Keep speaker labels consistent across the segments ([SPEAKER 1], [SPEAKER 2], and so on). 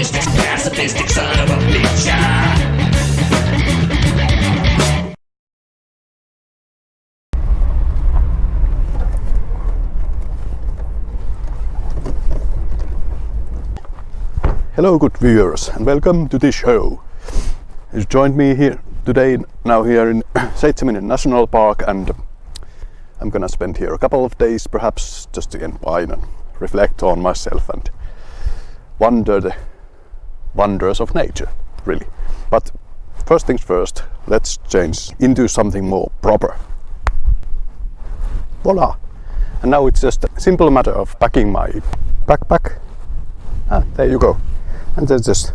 [SPEAKER 1] is this pacifistic son of a bitch?
[SPEAKER 2] Hello good viewers and welcome to this show. You joined me here today now here in Seitseminen National Park, and I'm gonna spend here a couple of days perhaps just to unwind and reflect on myself and wonder the wonders of nature, really. But first things first, let's change into something more proper. Voila! And now it's just a simple matter of packing my backpack. There you go. And then just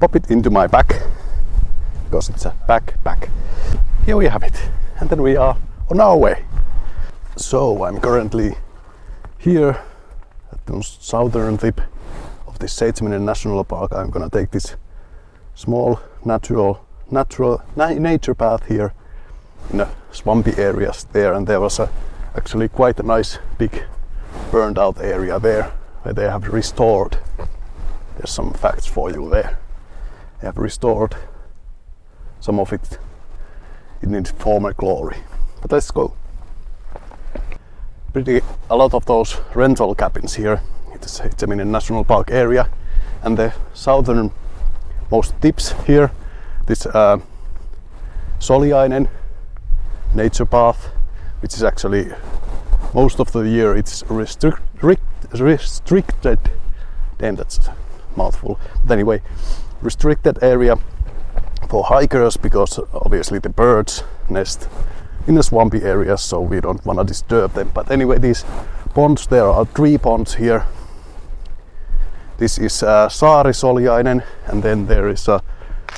[SPEAKER 2] pop it into my bag, because it's a backpack. Here we have it, and then we are on our way. So I'm currently here at the southern tip of the Seitseminen National Park. I'm gonna take this small natural nature path here in a swampy areas there, and there was actually quite a nice big burned out area there where they have restored. There's some facts for you there. They have restored some of it in its former glory. But let's go. A lot of those rental cabins here in the Seitseminen National Park area, and the southernmost tips here, this Soliainen nature path, which is actually most of the year it's restricted. Damn, that's a mouthful. But anyway, restricted area for hikers, because obviously the birds nest in the swampy areas, so we don't want to disturb them. But anyway, these ponds, there are 3 ponds here. This is Saari Soliainen, and then there is a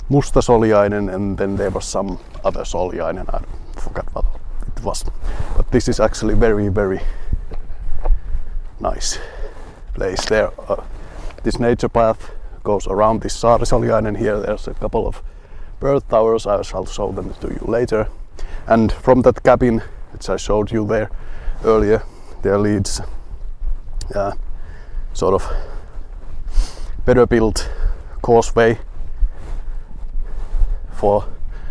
[SPEAKER 2] Musta Soliainen, and then there was some other Soliainen. I forgot what it was. But this is actually very, very nice place there. This nature path goes around this Saari Soliainen here. There's a couple of bird towers. I shall show them to you later. And from that cabin, which I showed you there earlier, there leads sort of better built causeway for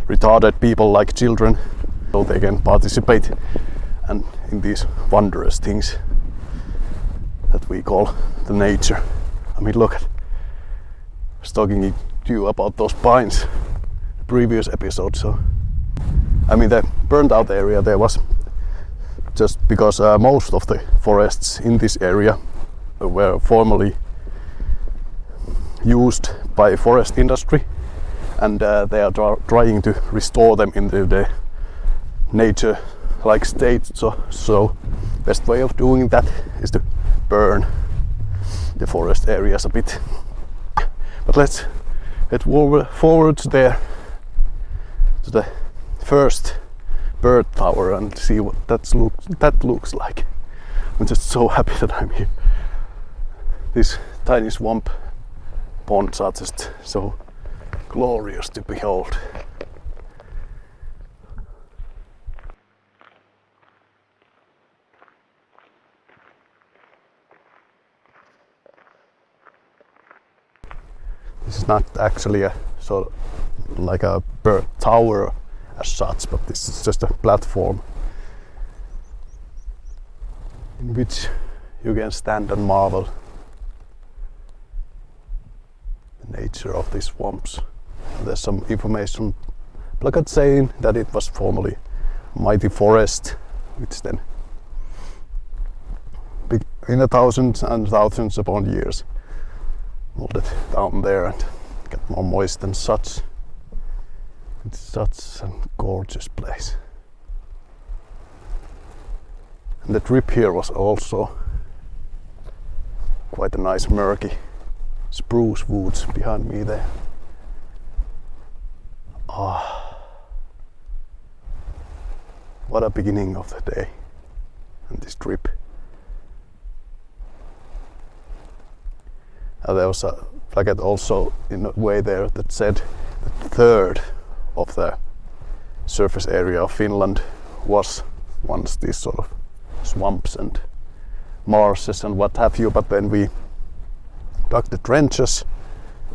[SPEAKER 2] retarded people like children, so they can participate and in these wondrous things that we call the nature. I mean, look, I was talking to you about those pines in the previous episode. So I mean, the burnt out area there was just because most of the forests in this area were formerly used by forest industry, and they are trying to restore them into the nature like state. So best way of doing that is to burn the forest areas a bit. But let's head forward there to the first bird tower and see what that looks like. I'm just so happy that I'm here. These tiny swamp ponds are just so glorious to behold. This is not actually a sort of like a bird tower as such, but this is just a platform in which you can stand and marvel the nature of these swamps. And there's some information placard saying that it was formerly a mighty forest, which then in the thousands and thousands upon years molded down there and got more moist and such. It's such a gorgeous place. And the trip here was also quite a nice murky spruce woods behind me there. What a beginning of the day and this trip. There was a plaque also in a way there that said that 1/3 of the surface area of Finland was once these sort of swamps and marshes and what have you, but then we dug the trenches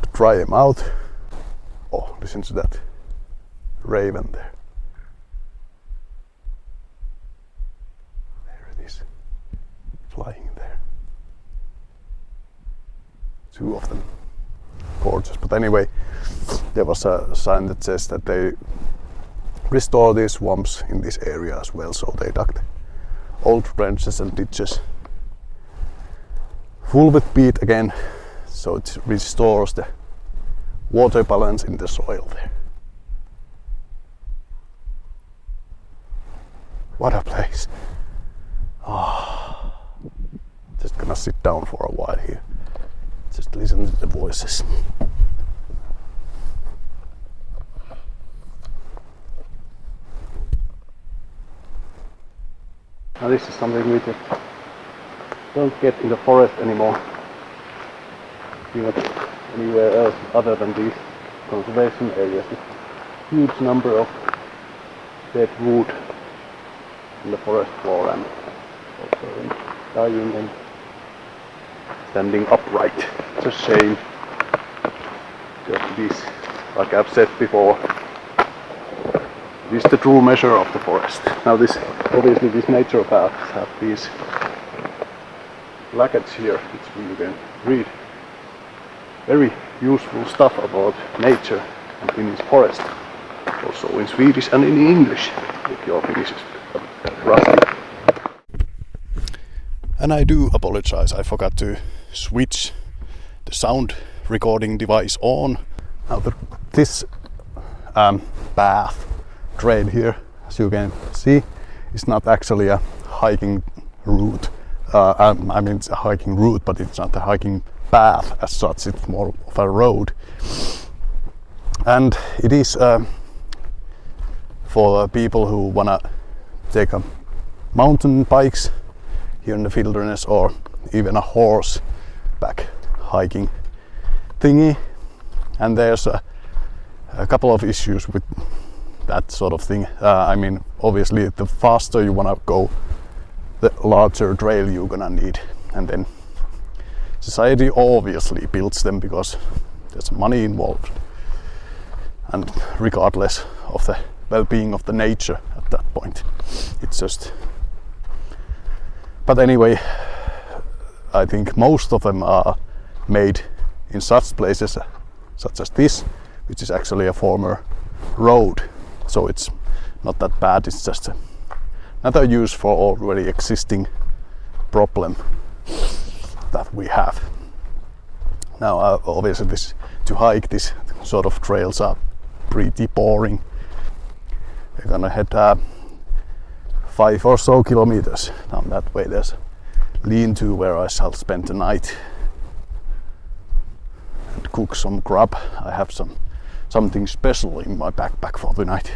[SPEAKER 2] to try them out. Oh, listen to that raven there. There it is, flying there. Two of them, gorgeous. But anyway, there was a sign that says that they restore these swamps in this area as well, so they dug old branches and ditches full with peat again, so it restores the water balance in the soil there. What a place. Just gonna sit down for a while here, just listen to the voices. Now this is something we just don't get in the forest anymore. Not anywhere else other than these conservation areas. Huge number of dead wood in the forest floor and also dying and standing upright. It's a shame. Because this, like I've said before, this is the true measure of the forest. Now this, obviously these nature paths have these placards here, which you can read. Very useful stuff about nature and Finnish forest. Also in Swedish and in English, if your Finnish is rusty. And I do apologize, I forgot to switch the sound recording device on. Now this path trail here, as you can see, is not actually a hiking route. I mean, it's a hiking route, but it's not a hiking path as such. It's more of a road, and it is for people who wanna take a mountain bikes here in the wilderness, or even a horseback hiking thingy. And there's a couple of issues with that sort of thing. I mean, obviously the faster you wanna go, the larger trail you're gonna need, and then society obviously builds them because there's money involved, and regardless of the well-being of the nature at that point, it's just. But anyway, I think most of them are made in such places such as this, which is actually a former road, so it's not that bad. It's just another use for already existing problem that we have. Now obviously to hike this sort of trails are pretty boring. We're gonna head 5 or so kilometers down that way. There's a lean-to where I shall spend the night and cook some grub. I have something special in my backpack for the night.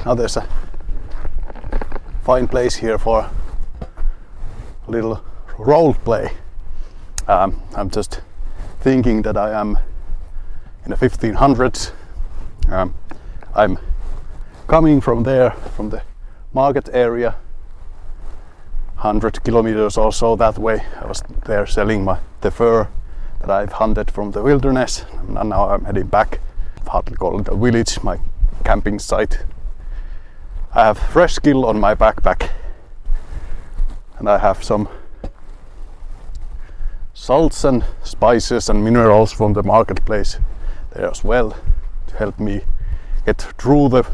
[SPEAKER 2] Now there's a fine place here for a little role play. I'm just thinking that I am in the 1500s. I'm coming from there, from the market area, 100 kilometers or so that way. I was there selling the fur that I've hunted from the wilderness, and now I'm heading back. I've hardly called it a village, my camping site. I have fresh gill on my backpack, and I have some salts and spices and minerals from the marketplace there as well to help me get through the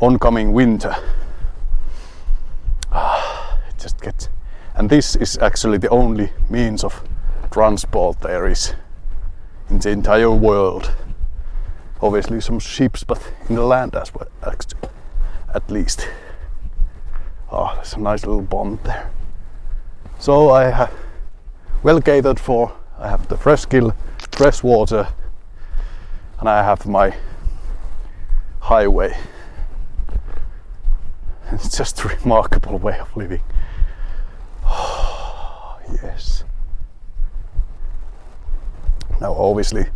[SPEAKER 2] oncoming winter. It just gets, and this is actually the only means of transport there is in the entire world. Obviously some ships, but in the land as well, at least. Oh, there's a nice little pond there. So I have well catered for. I have the fresh gill, fresh water, and I have my highway. It's just a remarkable way of living. Oh, yes. Now obviously,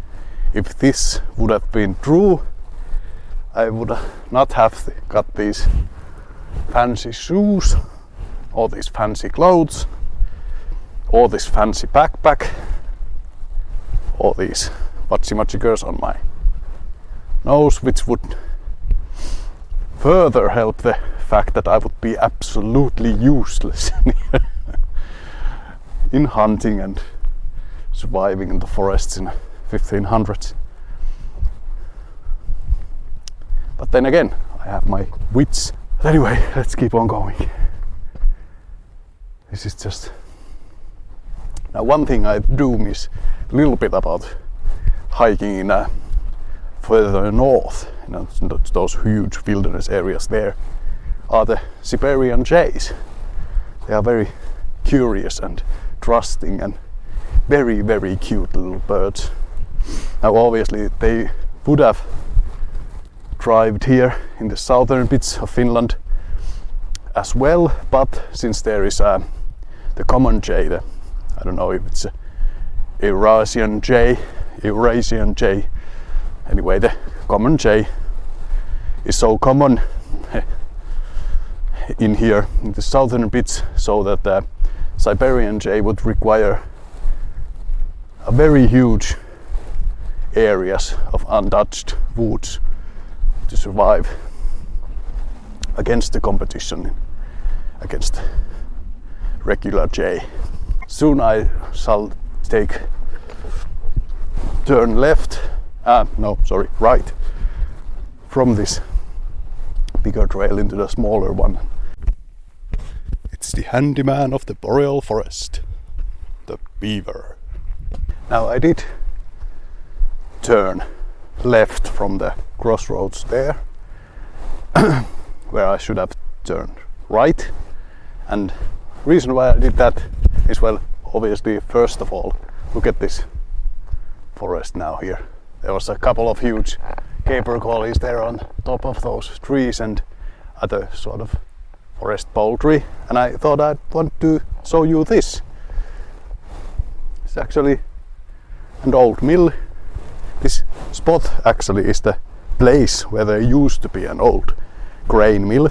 [SPEAKER 2] if this would have been true, I would not have got these fancy shoes, or these fancy clothes, or this fancy backpack. all these machi girls on my nose, which would further help the fact that I would be absolutely useless in hunting and surviving in the forests in 1500s. But then again, I have my wits. But anyway, let's keep on going. This is just... Now one thing I do miss a little bit about hiking in further north, those huge wilderness areas there, are the Siberian jays. They are very curious and trusting and very, very cute little birds. Now obviously they would have thrived here in the southern bits of Finland as well, but since there is the common jay, I don't know if it's a Eurasian jay, anyway the common jay is so common in here in the southern bits, so that the Siberian jay would require a very huge areas of untouched woods to survive against the competition against regular jay. Soon I shall turn right from this bigger trail into the smaller one. It's the handyman of the boreal forest, the beaver. Now I did turn left from the crossroads there, where I should have turned right, and reason why I did that is, well, obviously first of all, look at this forest now here. There was a couple of huge caper collies there on top of those trees and other sort of forest poultry, and I thought I'd want to show you this. It's actually an old mill. This spot actually is the place where there used to be an old grain mill,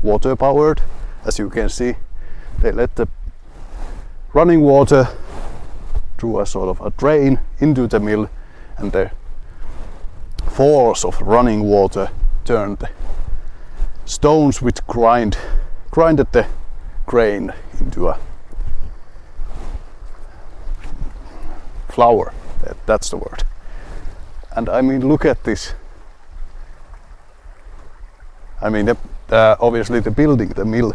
[SPEAKER 2] water powered. As you can see, they let the running water through a sort of a drain into the mill, and the force of running water turned the stones which grinded the grain into a flour. That's the word. And I mean, look at this. I mean, obviously the building, the mill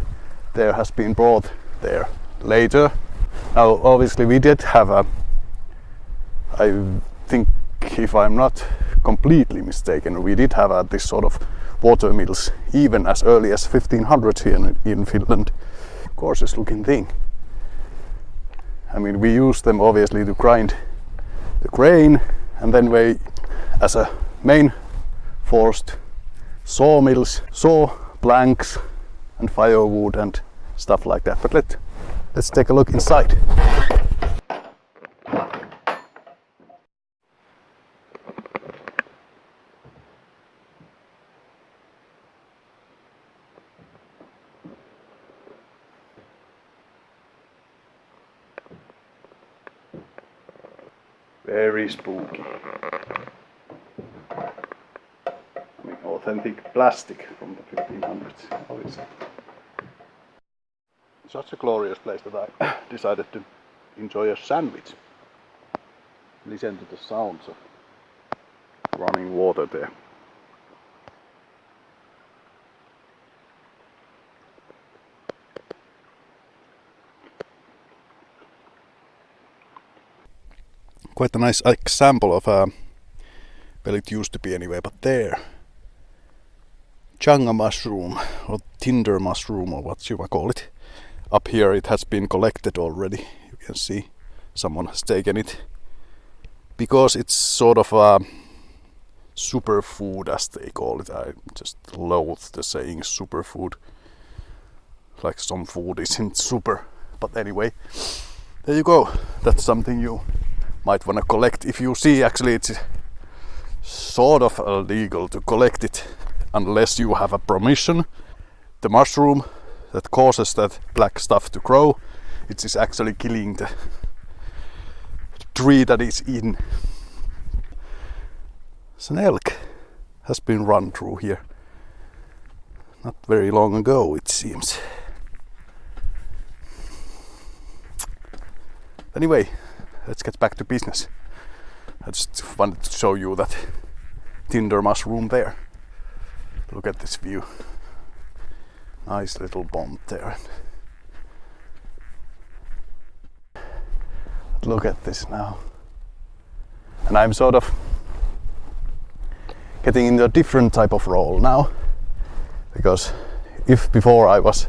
[SPEAKER 2] there, has been brought there later. Now obviously we did have I think, if I'm not completely mistaken, we did have this sort of water mills even as early as 1500 here in Finland. Gorgeous looking thing. I mean, we used them obviously to grind the grain, and then we, as a main forced sawmills, saw planks and firewood and stuff like that. But let's take a look inside. Very spooky. I mean, authentic plastic from the 1500s. How is it? Such a glorious place that I decided to enjoy a sandwich. Listen to the sounds of running water there. Quite a nice example of well, it used to be anyway, but there, changa mushroom or tinder mushroom or what you might call it. Up here it has been collected already. You can see someone has taken it, because it's sort of a superfood, as they call it. I just loathe the saying superfood, like some food isn't super. But anyway, there you go. That's something you might want to collect. If you see, actually it's sort of illegal to collect it unless you have a permission. The mushroom that causes that black stuff to grow, it is actually killing the tree that is in. An elk has been run through here not very long ago, it seems. Anyway, let's get back to business. I just wanted to show you that tinder mushroom there. Look at this view. Nice little pond there. But look at this now. And I'm sort of getting into a different type of role now. Because if before I was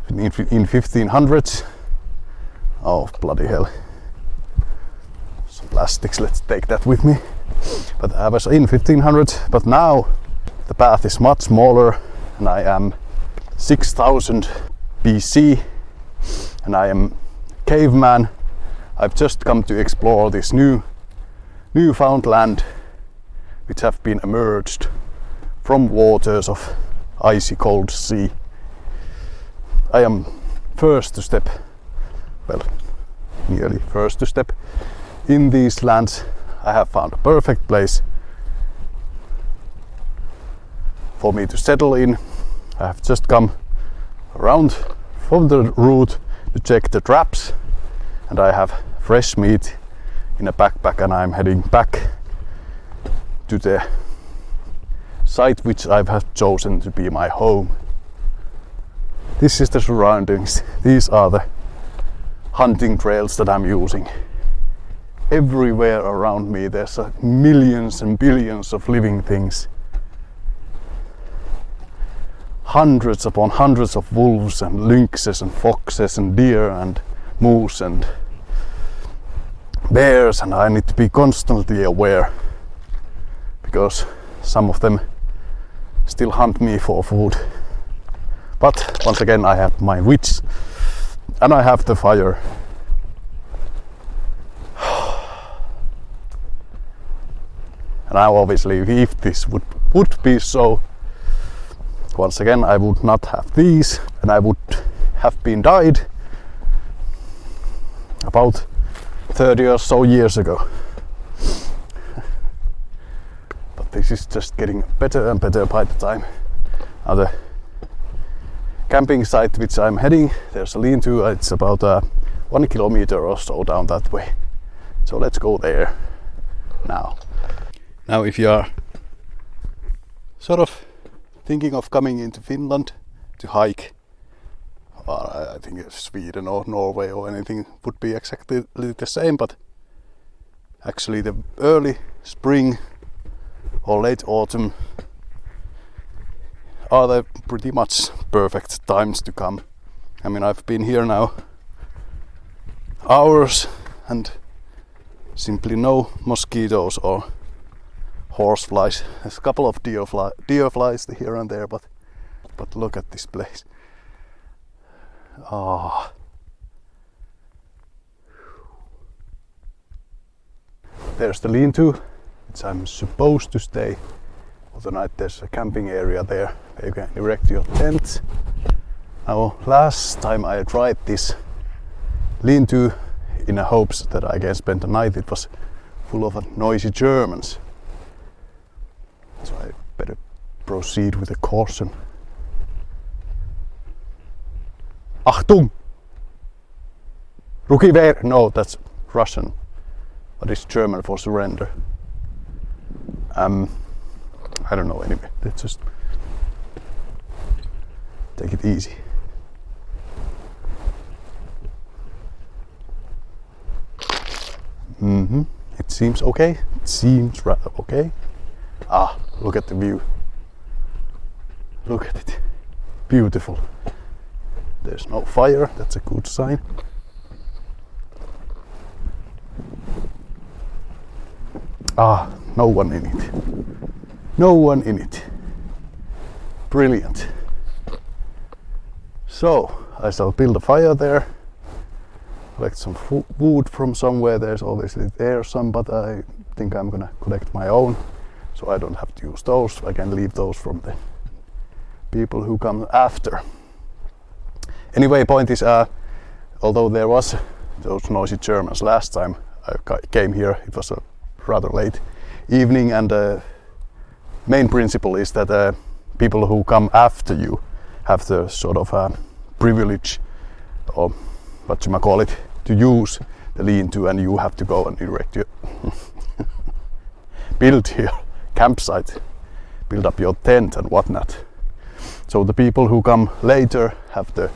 [SPEAKER 2] in 1500s, oh bloody hell, some plastics, let's take that with me. But I was in 1500s, but now the path is much smaller and I am 6000 BC and I am caveman. I've just come to explore this newfound land which have been emerged from waters of icy cold sea. I am first to step, well, nearly first to step in these lands. I have found a perfect place for me to settle in. I have just come around from the route to check the traps, and I have fresh meat in a backpack, and I'm heading back to the site which I have chosen to be my home. This is the surroundings. These are the hunting trails that I'm using. Everywhere around me there's millions and billions of living things. Hundreds upon hundreds of wolves and lynxes and foxes and deer and moose and bears, and I need to be constantly aware because some of them still hunt me for food. But once again I have my wits and I have the fire. And now obviously if this would be so, once again I would not have these and I would have been died about 30 or so years ago. But this is just getting better and better by the time. Now the camping site which I'm heading, there's a lean-to, it's about 1 kilometer or so down that way. So let's go there now. Now if you are sort of thinking of coming into Finland to hike, I think Sweden or Norway or anything would be exactly the same, but actually the early spring or late autumn are the pretty much perfect times to come. I mean, I've been here now hours and simply no mosquitoes or horseflies. There's a couple of deer flies here and there, but look at this place. Ah. There's the lean-to, which I'm supposed to stay for the night. There's a camping area there. You can erect your tent. Now, last time I tried this lean-to in the hopes that I can spend the night, it was full of noisy Germans. So I better proceed with a caution. Achtung! Rückkehr! No, that's Russian. But it's German for surrender. I don't know anyway. Let's just take it easy. It seems okay. It seems rather okay. Ah, look at the view. Look at it. Beautiful. There's no fire. That's a good sign. Ah, no one in it. No one in it. Brilliant. So, I shall build a fire there. Collect some wood from somewhere. There's obviously there some, but I think I'm gonna collect my own, so I don't have to use those. I can leave those from the people who come after. Anyway, point is, although there was those noisy Germans last time, came here. It was a rather late evening, and the main principle is that people who come after you have the sort of privilege, or what you might call it, to use the lean-to, and you have to go and erect your build your campsite, build up your tent and whatnot. So the people who come later have the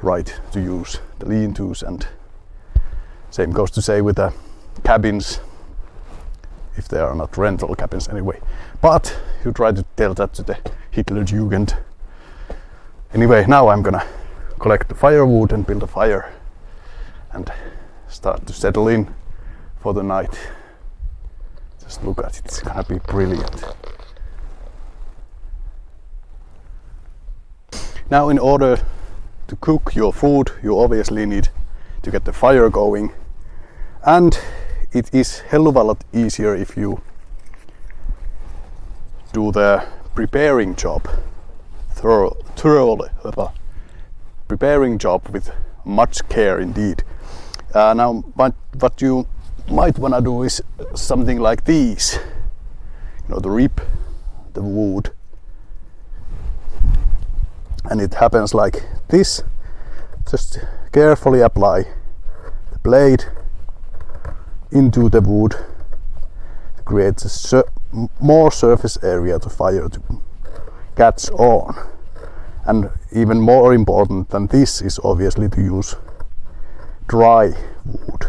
[SPEAKER 2] right to use the lean-tos, and same goes to say with the cabins, if they are not rental cabins anyway. But you try to tell that to the Hitlerjugend. Anyway, now I'm gonna collect the firewood and build a fire and start to settle in for the night. Just look at it, it's gonna be brilliant. Now, in order to cook your food, you obviously need to get the fire going, and it is hell of a lot easier if you do the preparing job thoroughly, preparing job with much care indeed. Now, what you might want to do is something like these. You know, to rip the wood, and it happens like this. Just carefully apply the blade into the wood to create more surface area to fire to catch on. And even more important than this is obviously to use dry wood.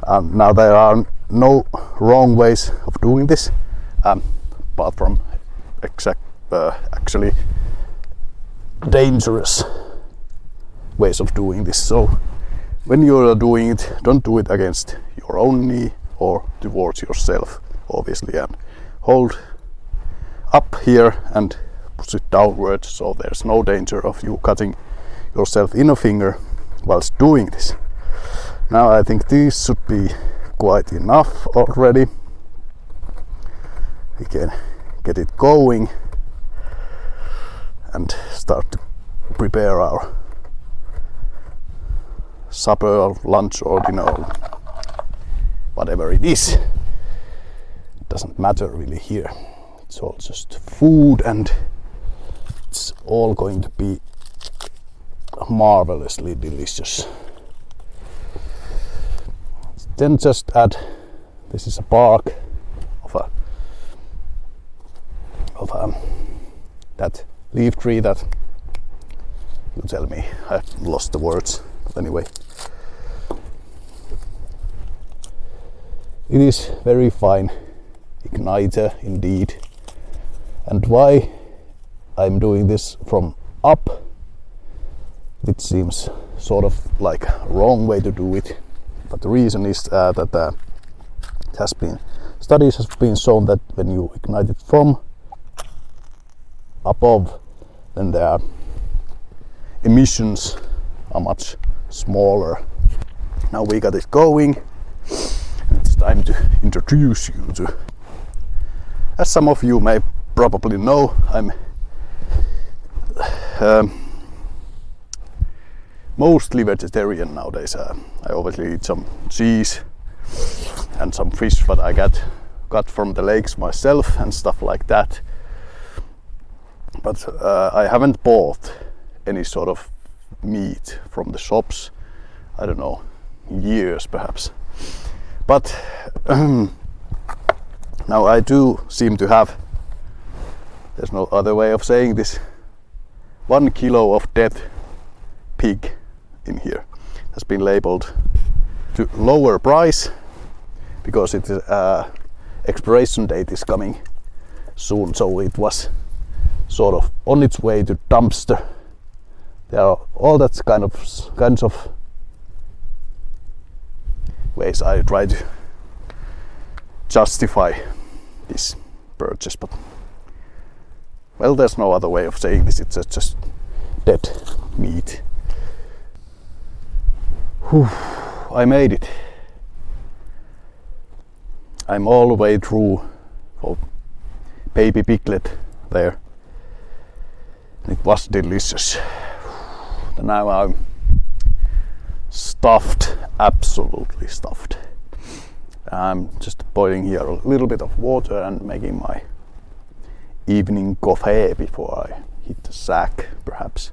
[SPEAKER 2] Now, there are no wrong ways of doing this, apart from actually dangerous ways of doing this. So when you are doing it, don't do it against your own knee or towards yourself, obviously, and hold up here and push it downwards, so there's no danger of you cutting yourself in a finger whilst doing this. Now, I think this should be quite enough already. We can get it going and start to prepare our supper or lunch or dinner or whatever it is. It doesn't matter really here. It's all just food, and it's all going to be marvelously delicious. Then just add, this is a bark of that leaf tree that, you tell me, I've lost the words, but anyway. It is very fine igniter indeed. And why I'm doing this from up, it seems sort of like a wrong way to do it. But the reason is that studies have been shown that when you ignite it from above, then their emissions are much smaller. Now we got it going. It's time to introduce you to, as some of you may probably know, I'm mostly vegetarian nowadays. I obviously eat some cheese and some fish that I got from the lakes myself and stuff like that. But I haven't bought any sort of meat from the shops, I don't know, years perhaps. But now I do seem to have, there's no other way of saying this, 1 kilo of dead pig in here has been labeled to lower price because its expiration date is coming soon, so it was sort of on its way to dumpster. There are all that kinds of ways I try to justify this purchase, but well, there's no other way of saying this. It's just dead meat. Whew, I made it. I'm all the way through for baby piglet there. It was delicious. And now I'm stuffed, absolutely stuffed. I'm just boiling here a little bit of water and making my evening coffee before I hit the sack. Perhaps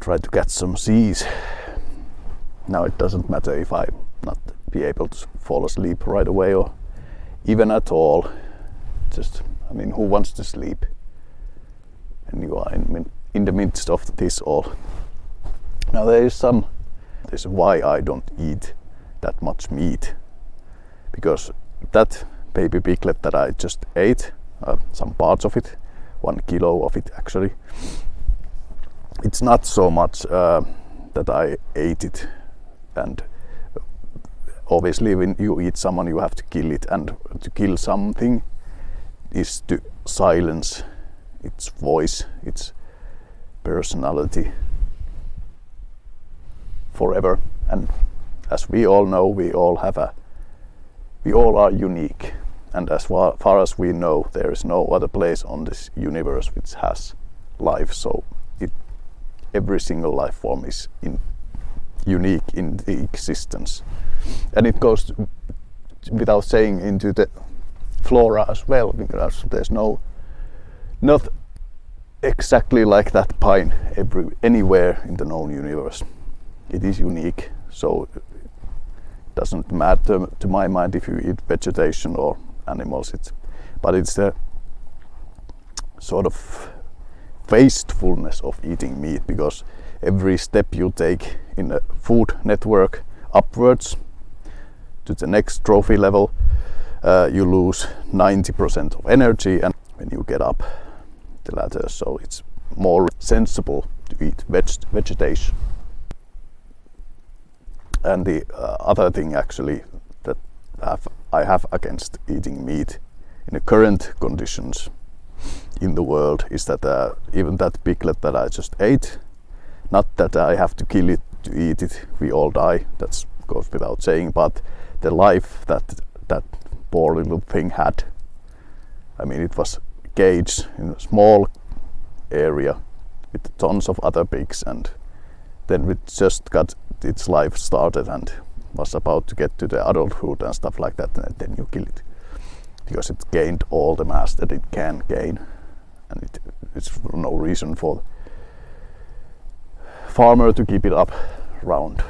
[SPEAKER 2] try to get some C's. Now it doesn't matter if I not be able to fall asleep right away or even at all. Just, I mean, who wants to sleep? And you are in the midst of this all. Now this is why I don't eat that much meat, because that baby piglet that I just ate, some parts of it, 1 kilo of it actually, it's not so much that I ate it, and obviously when you eat someone you have to kill it, and to kill something is to silence its voice, its personality forever. And as we all know, we all are unique, and as far as we know, there is no other place on this universe which has life. So every single life form is unique in the existence, and it goes without saying into the flora as well, because there's not exactly like that pine anywhere in the known universe. It is unique, so it doesn't matter to my mind if you eat vegetation or animals. But it's the sort of wastefulness of eating meat, because every step you take in the food network upwards to the next trophy level, you lose 90% of energy, and when you get up the ladder, so it's more sensible to eat vegetation. And the other thing actually that I have against eating meat in the current conditions in the world is that even that piglet that I just ate, not that I have to kill it to eat it, we all die, that goes without saying, but the life that poor little thing had, I mean, it was caged in a small area with tons of other pigs, and then it just got its life started and was about to get to the adulthood and stuff like that, and then you kill it because it gained all the mass that it can gain, and it's no reason for farmer to keep it up round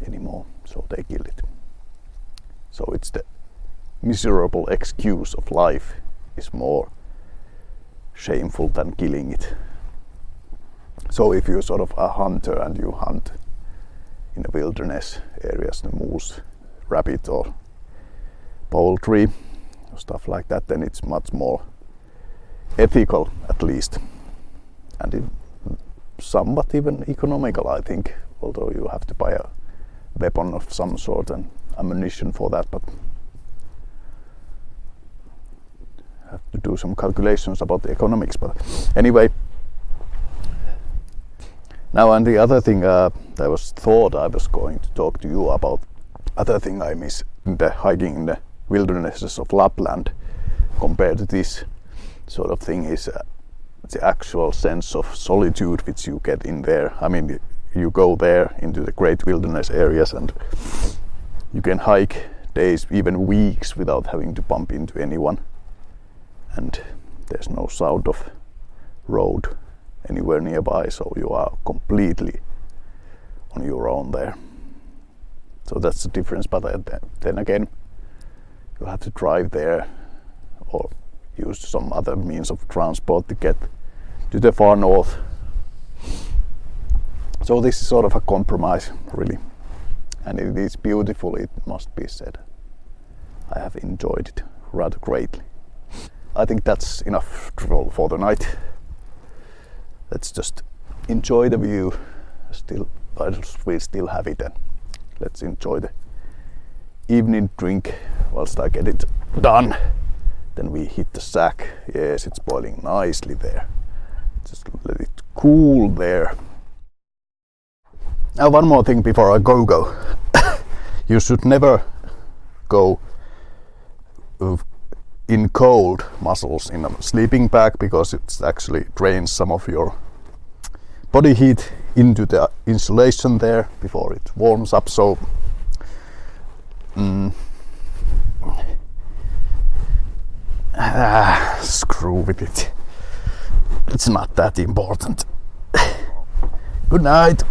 [SPEAKER 2] anymore, so they kill it. So it's the miserable excuse of life is more shameful than killing it. So if you're sort of a hunter and you hunt in the wilderness areas, the moose, rabbit or poultry, stuff like that, then it's much more ethical at least, and somewhat even economical, I think, although you have to buy a weapon of some sort and ammunition for that, but have to do some calculations about the economics. But anyway, now, and the other thing I was going to talk to you about, other thing I miss in the hiking in the wildernesses of Lapland compared to this sort of thing is the actual sense of solitude which you get in there. I mean, you go there into the great wilderness areas and you can hike days, even weeks, without having to bump into anyone, and there's no sound of road anywhere nearby, so you are completely on your own there. So that's the difference. But then again, you have to drive there or use some other means of transport to get to the far north. So this is sort of a compromise, really, and it is beautiful, it must be said. I have enjoyed it rather greatly. I think that's enough for the night. Let's just enjoy the view. We still have it, and let's enjoy the evening drink whilst I get it done. Then we hit the sack. Yes, it's boiling nicely there. Just let it cool there. Now, one more thing before I go. You should never go in cold muscles in a sleeping bag, because it actually drains some of your body heat into the insulation there before it warms up. So screw with it. It's not that important. Good night.